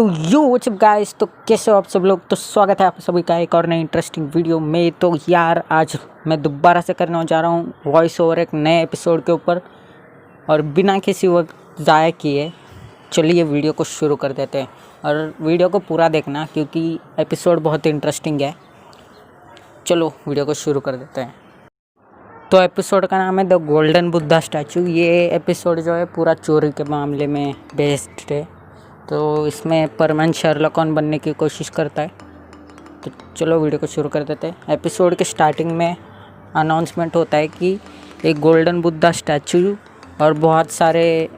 तो यो WhatsApp guys, तो कैसे हो आप सब लोग। तो स्वागत है आप सभी का एक और नई इंटरेस्टिंग वीडियो में। तो यार आज मैं दोबारा से करने जा रहा हूँ वॉइस ओवर एक नए एपिसोड के ऊपर, और बिना किसी वक्त ज़ाया किए चलिए वीडियो को शुरू कर देते हैं। और वीडियो को पूरा देखना क्योंकि एपिसोड बहुत इंटरेस्टिंग है। चलो वीडियो को शुरू कर देते हैं। तो एपिसोड का नाम है द गोल्डन बुद्धा स्टैचू। ये एपिसोड जो है पूरा चोरी के मामले में बेस्ड है। तो इसमें परमन शर्लॉक होम्स बनने की कोशिश करता है। तो चलो वीडियो को शुरू कर देते हैं। एपिसोड के स्टार्टिंग में अनाउंसमेंट होता है कि एक गोल्डन बुद्धा स्टैचू और बहुत सारे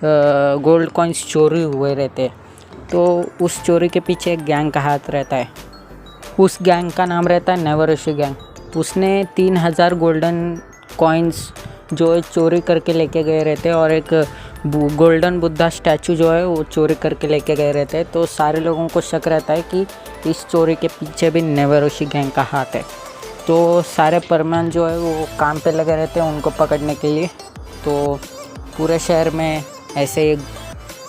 गोल्ड कॉइन्स चोरी हुए रहते हैं। तो उस चोरी के पीछे एक गैंग का हाथ रहता है। उस गैंग का नाम रहता है नेवरोशी गैंग। उसने 3000 गोल्डन कॉइन्स जो चोरी करके लेके गए रहते हैं और एक गोल्डन बुद्धा स्टैचू जो है वो चोरी करके लेके गए रहते हैं। तो सारे लोगों को शक रहता है कि इस चोरी के पीछे भी नेवरोशी गैंग का हाथ है। तो सारे परमान जो है वो काम पे लगे रहते हैं उनको पकड़ने के लिए। तो पूरे शहर में ऐसे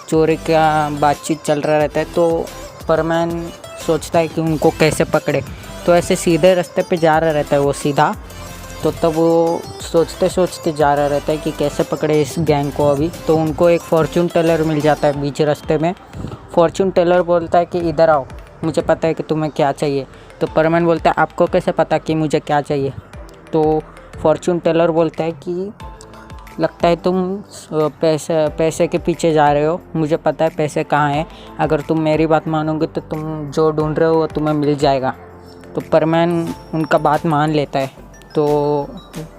चोरी का बातचीत चल रहा रहता है। तो परमान सोचता है कि उनको कैसे पकड़े। तो ऐसे सीधे रास्ते पे जा रहा रहता है वो सीधा। तो तब वो सोचते सोचते जा रहा रहता है कि कैसे पकड़े इस गैंग को अभी। तो उनको एक फॉर्चून टेलर मिल जाता है बीच रास्ते में। फॉर्चून टेलर बोलता है कि इधर आओ, मुझे पता है कि तुम्हें क्या चाहिए। तो परमन बोलता है आपको कैसे पता कि मुझे क्या चाहिए। तो फॉर्चून टेलर बोलता है कि लगता है तुम पैसे के पीछे जा रहे हो, मुझे पता है पैसे कहाँ हैं। अगर तुम मेरी बात मानोगे तो तुम जो ढूंढ रहे हो वो तुम्हें मिल जाएगा। तो परमन उनका बात मान लेता है। तो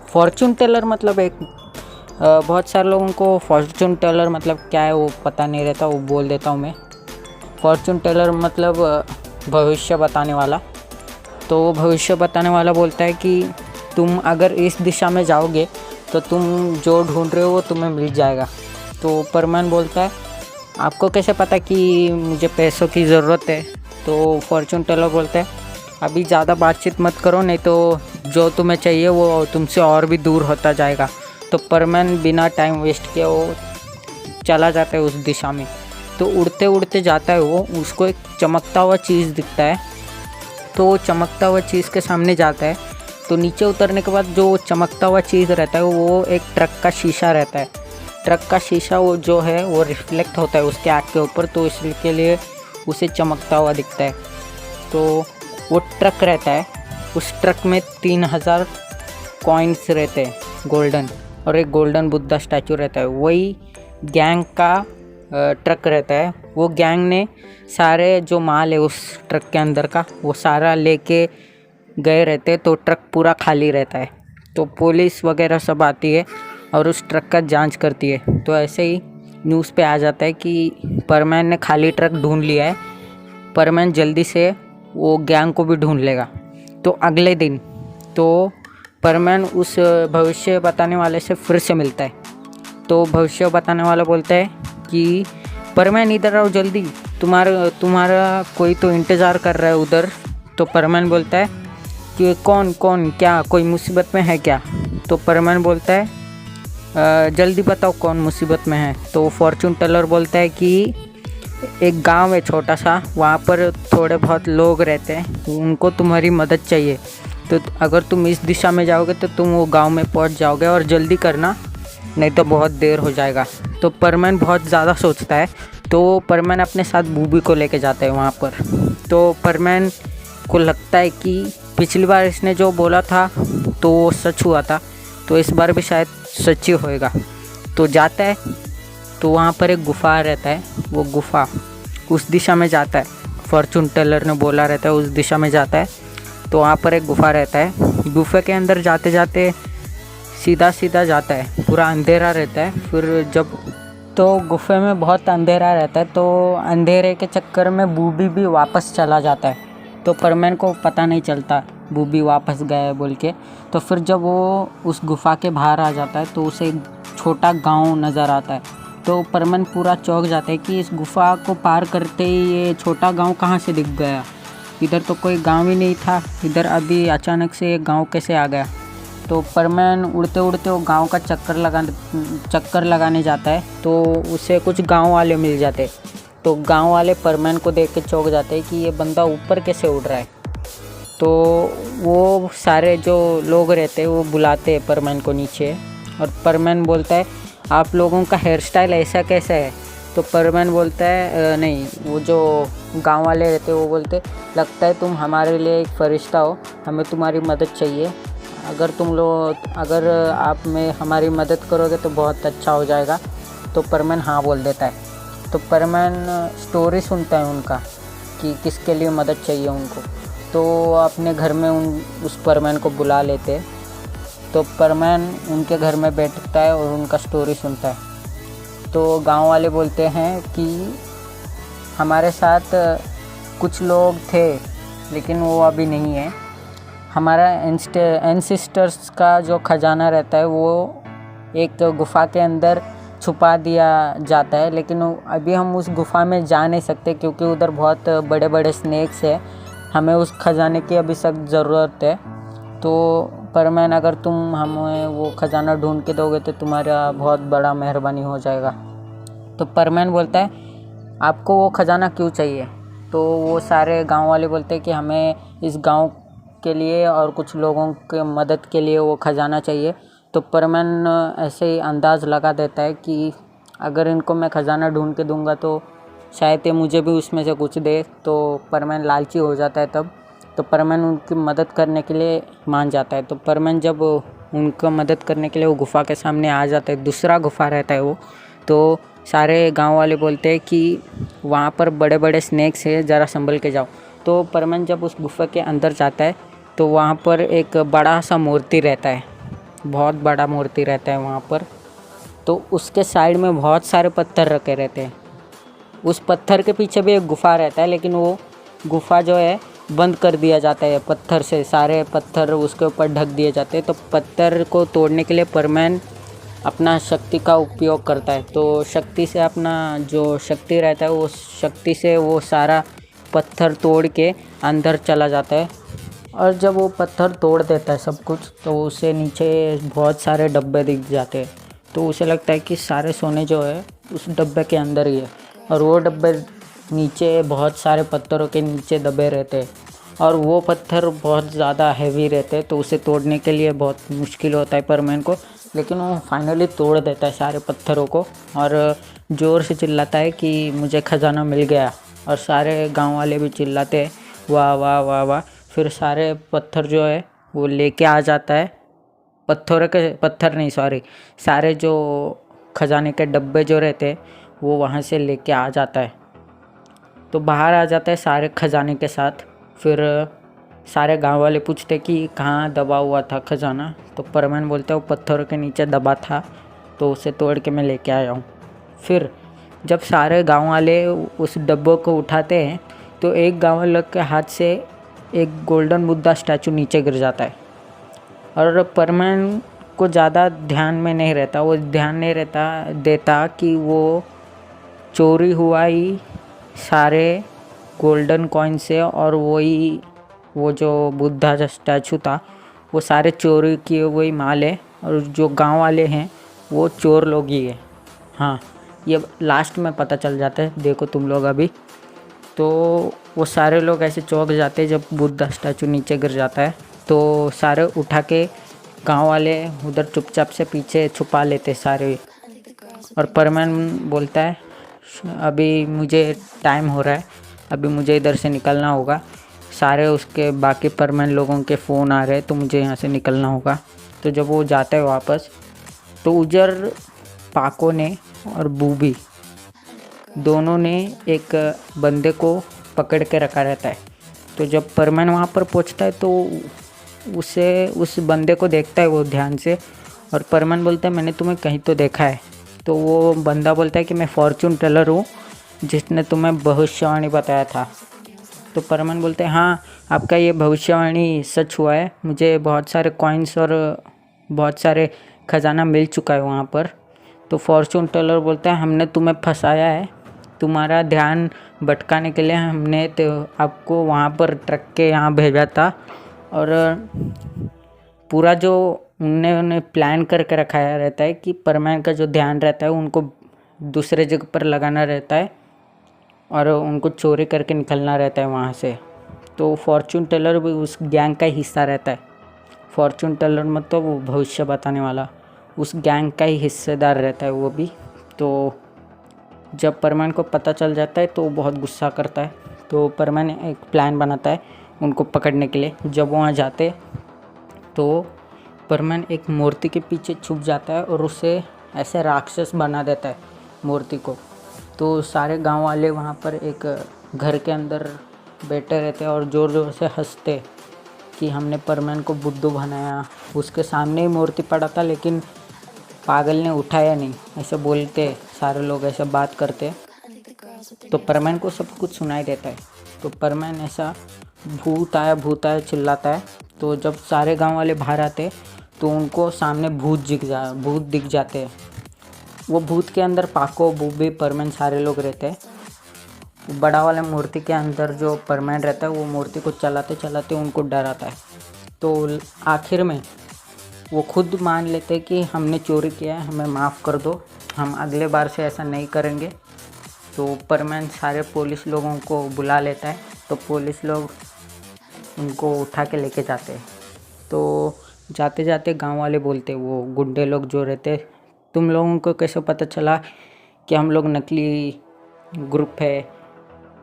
फॉर्चून टेलर मतलब एक बहुत सारे लोगों को फॉर्चून टेलर मतलब क्या है वो पता नहीं रहता, वो बोल देता हूँ मैं। फॉर्चून टेलर मतलब भविष्य बताने वाला। तो भविष्य बताने वाला बोलता है कि तुम अगर इस दिशा में जाओगे तो तुम जो ढूंढ रहे हो वो तुम्हें मिल जाएगा। तो परमन बोलता है आपको कैसे पता कि मुझे पैसों की ज़रूरत है। तो फॉर्चून टेलर बोलता है अभी ज़्यादा बातचीत मत करो, नहीं तो जो तुम्हें चाहिए वो तुमसे और भी दूर होता जाएगा। तो परमन बिना टाइम वेस्ट किए वो चला जाता है उस दिशा में। तो उड़ते उड़ते जाता है वो, उसको एक चमकता हुआ चीज़ दिखता है। तो वो चमकता हुआ चीज़ के सामने जाता है। तो नीचे उतरने के बाद जो चमकता हुआ चीज़ रहता है वो एक ट्रक का शीशा रहता है। ट्रक का शीशा वो जो है वो रिफ्लेक्ट होता है उसके आँख के ऊपर, तो इसके लिए उसे चमकता हुआ दिखता है। तो वो ट्रक रहता है, उस ट्रक में 3000 कॉइन्स रहते हैं गोल्डन, और एक गोल्डन बुद्धा स्टैचू रहता है। वही गैंग का ट्रक रहता है। वो गैंग ने सारे जो माल है उस ट्रक के अंदर का वो सारा लेके गए रहते हैं। तो ट्रक पूरा खाली रहता है। तो पुलिस वगैरह सब आती है और उस ट्रक का जांच करती है। तो ऐसे ही न्यूज़ पे आ जाता है कि परमैन ने खाली ट्रक ढूंढ लिया है, परमैन जल्दी से वो गैंग को भी ढूंढ लेगा। तो अगले दिन तो परमैन उस भविष्य बताने वाले से फिर से मिलता है। तो भविष्य बताने वाला बोलता है कि परमैन इधर आओ जल्दी, तुम्हारा कोई तो इंतज़ार कर रहा है उधर। तो परमैन बोलता है कि कौन क्या कोई मुसीबत में है क्या। तो परमैन बोलता है जल्दी बताओ कौन मुसीबत में है। तो फॉर्चून टेलर बोलता है कि एक गांव है छोटा सा, वहाँ पर थोड़े बहुत लोग रहते हैं, उनको तुम्हारी मदद चाहिए। तो अगर तुम इस दिशा में जाओगे तो तुम वो गांव में पहुँच जाओगे, और जल्दी करना नहीं तो बहुत देर हो जाएगा। तो परमैन बहुत ज़्यादा सोचता है। तो परमैन अपने साथ बूबी को लेके जाता है वहाँ पर। तो परमैन को लगता है कि पिछली बार इसने जो बोला था तो वो सच हुआ था, तो इस बार भी शायद सच ही होएगा। तो जाता है। तो वहाँ पर एक गुफा रहता है, वो गुफा उस दिशा में जाता है। फॉर्चून टेलर ने बोला रहता है उस दिशा में जाता है। तो वहाँ पर एक गुफा रहता है। गुफा के अंदर जाते जाते सीधा सीधा जाता है, पूरा अंधेरा रहता है। फिर जब तो गुफे में बहुत अंधेरा रहता है, तो अंधेरे के चक्कर में बूबी भी वापस चला जाता है। तो परमैन को पता नहीं चलता बूबी वापस गया है बोल के। तो फिर जब वो उस गुफा के बाहर आ जाता है तो उसे एक छोटा गांव नज़र आता है। तो परमन पूरा चौंक जाता है कि इस गुफा को पार करते ही ये छोटा गांव कहाँ से दिख गया, इधर तो कोई गांव ही नहीं था, इधर अभी अचानक से ये गांव कैसे आ गया। तो परमैन उड़ते उड़ते वो गांव का चक्कर लगाने जाता है। तो उसे कुछ गांव वाले मिल जाते। तो गांव वाले परमैन को देख के चौंक जाते हैं कि ये बंदा ऊपर कैसे उड़ रहा है। तो वो सारे जो लोग रहते हैं वो बुलाते हैं परमैन को नीचे, और परमैन बोलता है आप लोगों का हेयर स्टाइल ऐसा कैसा है। तो परमैन बोलता है नहीं, वो जो गांव वाले रहते हैं वो बोलते लगता है तुम हमारे लिए एक फरिश्ता हो, हमें तुम्हारी मदद चाहिए, अगर आप में हमारी मदद करोगे तो बहुत अच्छा हो जाएगा। तो परमैन हाँ बोल देता है। तो परमैन स्टोरी सुनता है उनका कि किसके लिए मदद चाहिए उनको। तो अपने घर में उस परमैन को बुला लेते। तो परमैन उनके घर में बैठता है और उनका स्टोरी सुनता है। तो गांव वाले बोलते हैं कि हमारे साथ कुछ लोग थे लेकिन वो अभी नहीं है। हमारा एंसेस्टर्स का जो खजाना रहता है वो एक गुफ़ा के अंदर छुपा दिया जाता है, लेकिन अभी हम उस गुफ़ा में जा नहीं सकते क्योंकि उधर बहुत बड़े बड़े स्नेक्स है। हमें उस खजाने की अभी सख्त ज़रूरत है। तो परमैन अगर तुम हमें वो खजाना ढूंढ के दोगे तो तुम्हारा बहुत बड़ा मेहरबानी हो जाएगा। तो परमैन बोलता है आपको वो खजाना क्यों चाहिए। तो वो सारे गांव वाले बोलते हैं कि हमें इस गांव के लिए और कुछ लोगों के मदद के लिए वो खजाना चाहिए। तो परमैन ऐसे ही अंदाज़ लगा देता है कि अगर इनको मैं खजाना ढूंढ के दूंगा तो शायद ये मुझे भी उसमें से कुछ दे। तो परमैन लालची हो जाता है तब। तो परमैन उनकी मदद करने के लिए मान जाता है। तो परमैन जब उनका मदद करने के लिए वो गुफ़ा के सामने आ जाता है, दूसरा गुफ़ा रहता है वो, तो सारे गांव वाले बोलते हैं कि वहाँ पर बड़े बड़े स्नेक्स हैं, ज़रा संभल के जाओ। तो परमैन जब उस गुफ़ा के अंदर जाता है तो वहाँ पर एक बड़ा सा मूर्ति रहता है, बहुत बड़ा मूर्ति रहता है वहाँ पर। तो उसके साइड में बहुत सारे पत्थर रखे रहते हैं। उस पत्थर के पीछे भी एक गुफ़ा रहता है, लेकिन वो गुफ़ा जो है बंद कर दिया जाता है पत्थर से, सारे पत्थर उसके ऊपर ढक दिए जाते हैं। तो पत्थर को तोड़ने के लिए परमैन अपना शक्ति का उपयोग करता है। तो शक्ति से अपना जो शक्ति रहता है वो शक्ति से वो सारा पत्थर तोड़ के अंदर चला जाता है। और जब वो पत्थर तोड़ देता है सब कुछ तो उसे नीचे बहुत सारे डब्बे दिख जाते हैं। तो उसे लगता है कि सारे सोने जो है उस डब्बे के अंदर ही है, और वो डब्बे नीचे बहुत सारे पत्थरों के नीचे दबे रहते हैं, और वो पत्थर बहुत ज़्यादा हैवी रहते हैं। तो उसे तोड़ने के लिए बहुत मुश्किल होता है परमैन को, लेकिन वो फाइनली तोड़ देता है सारे पत्थरों को और ज़ोर से चिल्लाता है कि मुझे खजाना मिल गया। और सारे गांव वाले भी चिल्लाते हैं वाह वाह वाह वाह। फिर सारे पत्थर जो है वो लेके आ जाता है, सारे जो खजाने के डब्बे जो रहते हैं वो वहाँ से लेके आ जाता है। तो बाहर आ जाता है सारे खजाने के साथ। फिर सारे गांव वाले पूछते कि कहाँ दबा हुआ था खजाना। तो परमैन बोलता है वो पत्थरों के नीचे दबा था, तो उसे तोड़ के मैं लेके आया हूँ। फिर जब सारे गांव वाले उस डब्बों को उठाते हैं तो एक गांव वाले के हाथ से एक गोल्डन बुद्धा स्टैचू नीचे गिर जाता है। और परमैन को ज़्यादा ध्यान में नहीं रहता, वो ध्यान नहीं देता कि वो चोरी हुआ ही सारे गोल्डन कॉइन से, और वो जो बुद्धा का स्टैचू था वो सारे चोरी किए हुए माल है, और जो गांव वाले हैं वो चोर लोग ही है। हाँ, ये लास्ट में पता चल जाता है, देखो तुम लोग अभी। तो वो सारे लोग ऐसे चौंक जाते हैं जब बुद्धा स्टैचू नीचे गिर जाता है। तो सारे उठा के गांव वाले उधर चुपचाप से पीछे छुपा लेते सारे। और परमैन बोलता है अभी मुझे टाइम हो रहा है, अभी मुझे इधर से निकलना होगा। सारे उसके बाकी परमैन लोगों के फ़ोन आ रहे हैं तो मुझे यहाँ से निकलना होगा। तो जब वो जाता है वापस तो उजर पाको ने और बूबी दोनों ने एक बंदे को पकड़ के रखा रहता है। तो जब परमैन वहाँ पर पहुँचता है तो उस बंदे को देखता है वो ध्यान से, और परमैन बोलता है मैंने तुम्हें कहीं तो देखा है। तो वो बंदा बोलता है कि मैं फॉर्चून टेलर हूँ जिसने तुम्हें भविष्यवाणी बताया था। तो परमैन बोलते हैं हाँ, आपका ये भविष्यवाणी सच हुआ है, मुझे बहुत सारे कॉइन्स और बहुत सारे खजाना मिल चुका है वहाँ पर। तो फॉर्चून टेलर बोलता है हमने तुम्हें फंसाया है, तुम्हारा ध्यान भटकाने के लिए हमने तो आपको वहाँ पर ट्रक के यहाँ भेजा था, और पूरा जो उन्हें प्लान करके रखाया रहता है कि परमैन का जो ध्यान रहता है उनको दूसरे जगह पर लगाना रहता है। और उनको चोरी करके निकलना रहता है वहाँ से। तो फॉर्चून टेलर भी उस गैंग का ही हिस्सा रहता है। फॉर्चून टेलर मतलब वो भविष्य बताने वाला, उस गैंग का ही हिस्सेदार रहता है वो भी। तो जब परमैन को पता चल जाता है तो वो बहुत गुस्सा करता है। तो परमैन एक प्लान बनाता है उनको पकड़ने के लिए। जब वहाँ जाते तो परमैन एक मूर्ति के पीछे छुप जाता है और उसे ऐसे राक्षस बना देता है मूर्ति को। तो सारे गांव वाले वहाँ पर एक घर के अंदर बैठे रहते और ज़ोर ज़ोर से हंसते कि हमने परमैन को बुद्धू बनाया। उसके सामने ही मूर्ति पड़ा था लेकिन पागल ने उठाया नहीं, ऐसे बोलते सारे लोग, ऐसे बात करते। तो परमैन को सब कुछ सुनाई देता है। तो परमैन ऐसा भूत आया चिल्लाता है। तो जब सारे गांव वाले बाहर आते तो उनको सामने भूत दिख जाते हैं। वो भूत के अंदर पाको, बूबी, परमैन सारे लोग रहते हैं। बड़ा वाला मूर्ति के अंदर जो परमैन रहता है वो मूर्ति को चलाते चलाते उनको डराता है। तो आखिर में वो खुद मान लेते हैं कि हमने चोरी किया है, हमें माफ़ कर दो, हम अगले बार से ऐसा नहीं करेंगे। तो परमैन सारे पुलिस लोगों को बुला लेता है। तो पुलिस लोग उनको उठा के लेके जाते हैं। तो जाते जाते गांव वाले बोलते, वो गुंडे लोग जो रहते, तुम लोगों को कैसे पता चला कि हम लोग नकली ग्रुप है?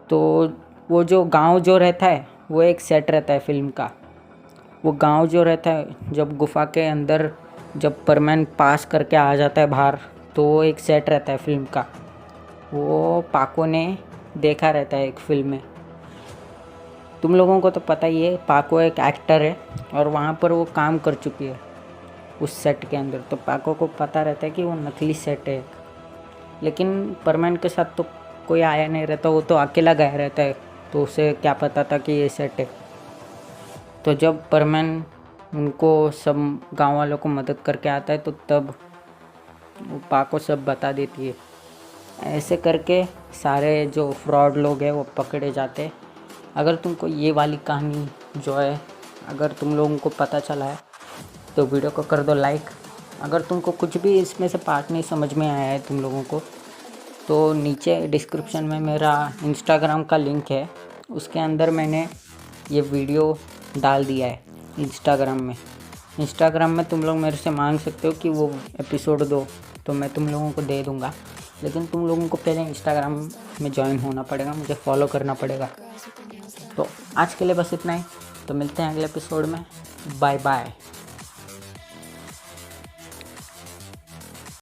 तो वो जो गांव जो रहता है वो एक सेट रहता है फिल्म का। वो गांव जो रहता है, जब गुफा के अंदर जब परमैन पास करके आ जाता है बाहर, तो वो एक सेट रहता है फिल्म का। वो पाको ने देखा रहता है एक फिल्म में। तुम लोगों को तो पता ही है, पाको एक एक्टर है और वहाँ पर वो काम कर चुकी है उस सेट के अंदर। तो पाको को पता रहता है कि वो नकली सेट है। लेकिन परमैन के साथ तो कोई आया नहीं रहता, वो तो अकेला गया रहता है। तो उसे क्या पता था कि ये सेट है। तो जब परमैन उनको सब गांव वालों को मदद करके आता है तो तब वो पाको सब बता देती है। ऐसे करके सारे जो फ्रॉड लोग हैं वो पकड़े जाते। अगर तुमको ये वाली कहानी जो है, अगर तुम लोगों को पता चला है तो वीडियो को कर दो लाइक। अगर तुमको कुछ भी इसमें से पार्ट नहीं समझ में आया है तुम लोगों को, तो नीचे डिस्क्रिप्शन में मेरा इंस्टाग्राम का लिंक है, उसके अंदर मैंने ये वीडियो डाल दिया है इंस्टाग्राम में तुम लोग मेरे से मांग सकते हो कि वो एपिसोड दो, तो मैं तुम लोगों को दे दूँगा। लेकिन तुम लोगों को पहले इंस्टाग्राम में ज्वाइन होना पड़ेगा, मुझे फॉलो करना पड़ेगा। तो आज के लिए बस इतना ही। तो मिलते हैं अगले एपिसोड में। Bye bye.